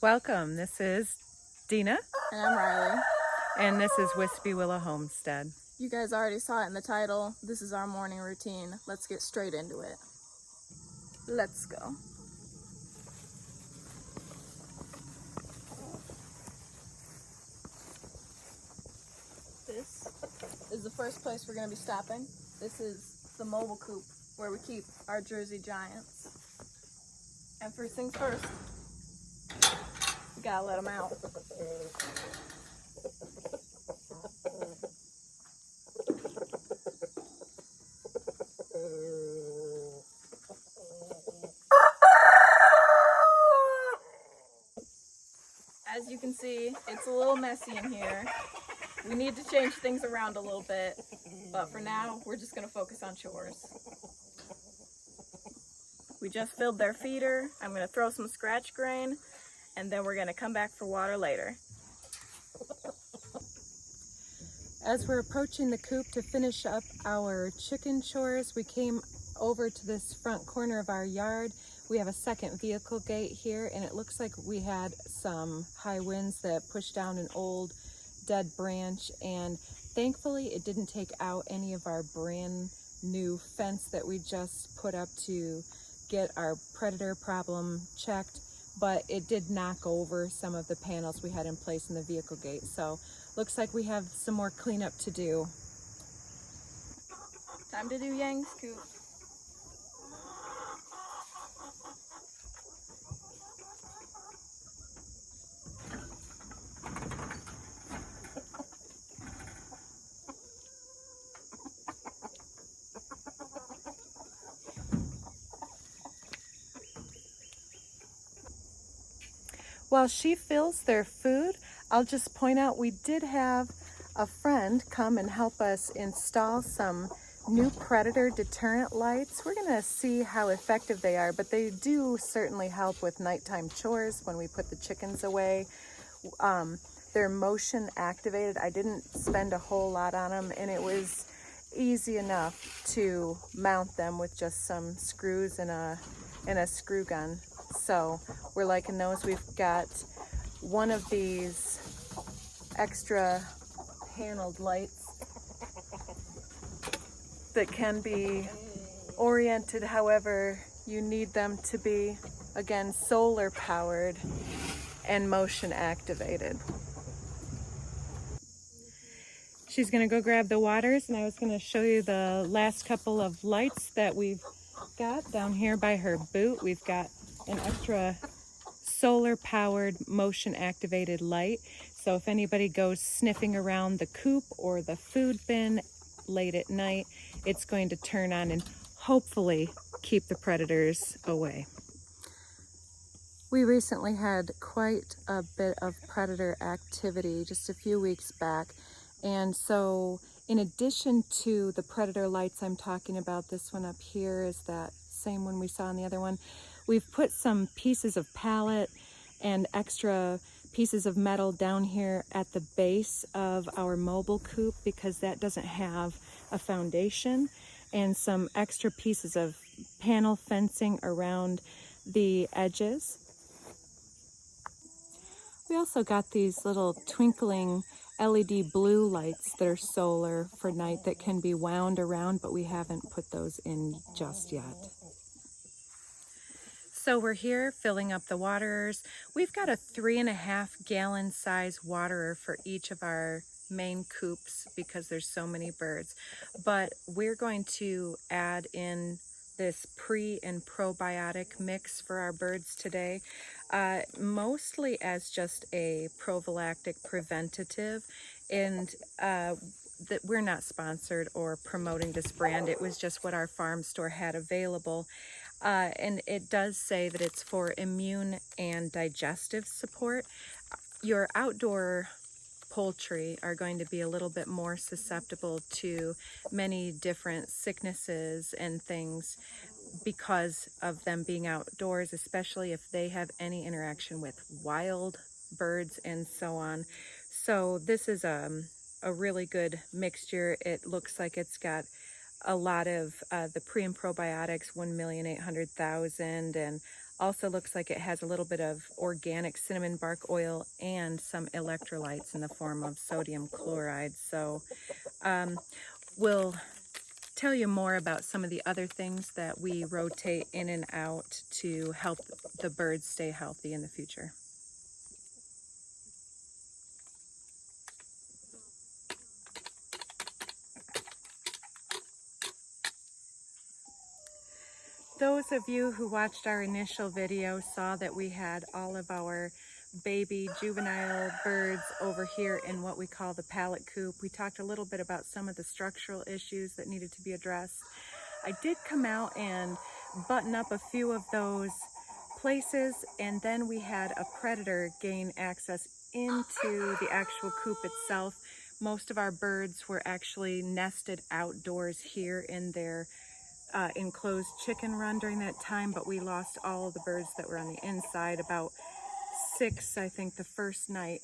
Welcome, this is Dina, And I'm Riley. and this is Wispy Willow Homestead. You guys already saw it in the title. This is our morning routine. Let's get straight into it. Let's go. This is the first place we're going to be stopping. This is the mobile coop where we keep our Jersey Giants. And first things first, we gotta let them out. As you can see, it's a little messy in here. We need to change things around a little bit, but for now, we're just gonna focus on chores. We just filled their feeder. I'm gonna throw some scratch grain, and then we're gonna come back for water later. As we're approaching the coop to finish up our chicken chores, we came over to this front corner of our yard. We have a second vehicle gate here, and it looks like we had some high winds that pushed down an old dead branch, and thankfully it didn't take out any of our brand new fence that we just put up to get our predator problem checked, but it did knock over some of the panels we had in place in the vehicle gate. So looks like we have some more cleanup to do. Time to do Yang's coop. While she fills their food, I'll just point out we did have a friend come and help us install some new predator deterrent lights. We're gonna see how effective they are, but they do certainly help with nighttime chores when we put the chickens away. They're motion activated. I didn't spend a whole lot on them, and it was easy enough to mount them with just some screws and a screw gun. So we're liking those. We've got one of these extra paneled lights that can be oriented however you need them to be. Again, solar powered and motion activated. She's gonna go grab the waters, and I was gonna show you the last couple of lights that we've got down here by her boot. We've got an extra solar powered motion activated light, so if anybody goes sniffing around the coop or the food bin late at night, it's going to turn on and hopefully keep the predators away. We recently had quite a bit of predator activity just a few weeks back, and so in addition to the predator lights I'm talking about, this one up here is that same one we saw in the other one. We've put some pieces of pallet and extra pieces of metal down here at the base of our mobile coop because that doesn't have a foundation, and some extra pieces of panel fencing around the edges. We also got these little twinkling LED blue lights that are solar for night that can be wound around, but we haven't put those in just yet. So we're here filling up the waterers. We've got a 3.5 gallon size waterer for each of our main coops because there's so many birds. But we're going to add in this pre and probiotic mix for our birds today, mostly as just a prophylactic preventative, and that we're not sponsored or promoting this brand. It was just what our farm store had available. And it does say that it's for immune and digestive support. Your outdoor poultry are going to be a little bit more susceptible to many different sicknesses and things because of them being outdoors, especially if they have any interaction with wild birds and so on. So this is a really good mixture. It looks like it's got a lot of the pre and probiotics, 1,800,000, and Also looks like it has a little bit of organic cinnamon bark oil and some electrolytes in the form of sodium chloride. So we'll tell you more about some of the other things that we rotate in and out to help the birds stay healthy in the future. Those of you who watched our initial video saw that we had all of our baby juvenile birds over here in what we call the pallet coop. We talked a little bit about some of the structural issues that needed to be addressed. I did come out and button up a few of those places, and then we had a predator gain access into the actual coop itself. Most of our birds were actually nested outdoors here in their enclosed chicken run during that time, but we lost all of the birds that were on the inside, about 6, I think, the first night.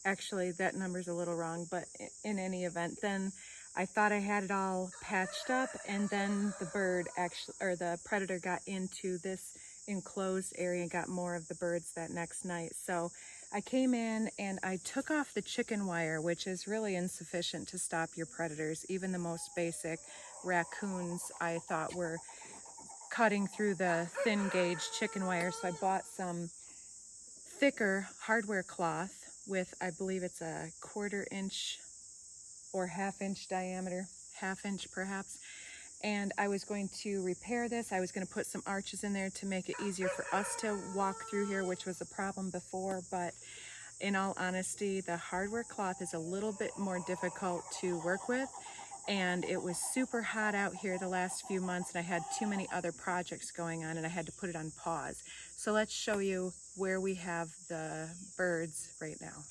Actually, that number's a little wrong, but in any event, then I thought I had it all patched up, and then the predator got into this enclosed area and got more of the birds that next night. So I came in and I took off the chicken wire, which is really insufficient to stop your predators. Even the most basic raccoons, I thought, were cutting through the thin gauge chicken wire. So I bought some thicker hardware cloth with, I believe it's a 1/4 inch or 1/2 inch diameter, 1/2 inch perhaps. And I was going to repair this. I was going to put some arches in there to make it easier for us to walk through here, which was a problem before. But in all honesty, the hardware cloth is a little bit more difficult to work with. And it was super hot out here the last few months, and I had too many other projects going on, and I had to put it on pause. So let's show you where we have the birds right now.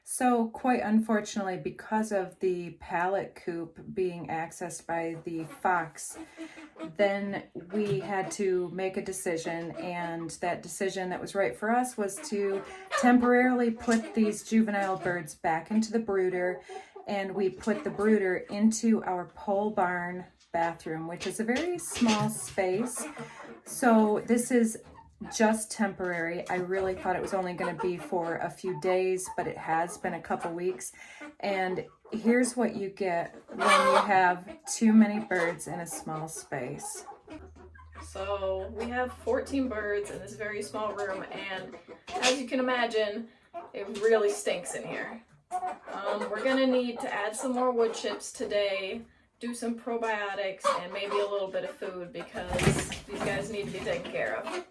So quite unfortunately, because of the pallet coop being accessed by the fox, then we had to make a decision, and that decision that was right for us was to temporarily put these juvenile birds back into the brooder, and we put the brooder into our pole barn bathroom, which is a very small space. So this is just temporary. I really thought it was only going to be for a few days, but it has been a couple weeks. And here's what you get when you have too many birds in a small space. So we have 14 birds in this very small room, and as you can imagine, it really stinks in here. We're gonna need to add some more wood chips today, do some probiotics, and maybe a little bit of food, because these guys need to be taken care of.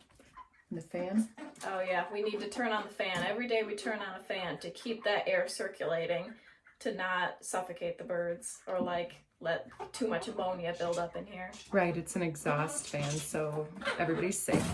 The fan? Oh yeah, we need to turn on the fan. Every day we turn on a fan to keep that air circulating, to not suffocate the birds or like let too much ammonia build up in here. Right, it's an exhaust fan, so everybody's safe.